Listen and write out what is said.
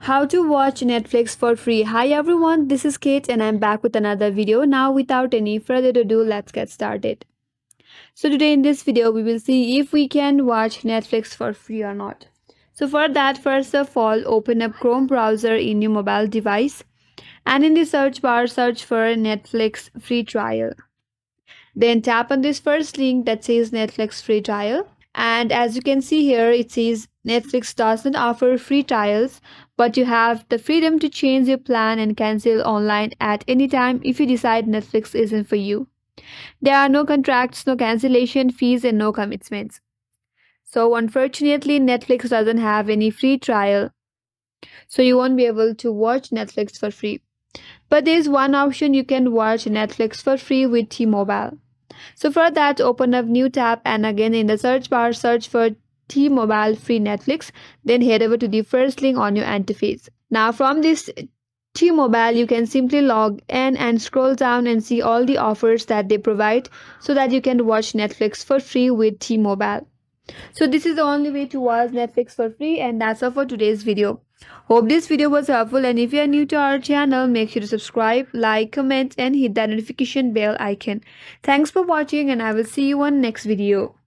How to watch Netflix for free. Hi everyone, this is Kate and I'm back with another video. Now without any further ado, let's get started. So today in this video, we will see if we can watch Netflix for free or not. So for that, first of all, open up Chrome browser in your mobile device and in the search bar, search for Netflix free trial. Then tap on this first link that says Netflix free trial. And as you can see here, it says Netflix doesn't offer free trials, but you have the freedom to change your plan and cancel online at any time if you decide Netflix isn't for you. There are no contracts, no cancellation fees, and no commitments. So, unfortunately, Netflix doesn't have any free trial, so you won't be able to watch Netflix for free. But there's one option you can watch Netflix for free with T-Mobile. So for that, open up new tab and again in the search bar, search for T-Mobile free Netflix. Then head over to the first link on your interface. Now from this T-Mobile, you can simply log in and scroll down and see all the offers that they provide so that you can watch Netflix for free with T-Mobile. So this is the only way to watch Netflix for free, and that's all for today's video. Hope this video was helpful, and if you are new to our channel, make sure to subscribe, like, comment and hit that notification bell icon. Thanks for watching and I will see you on next video.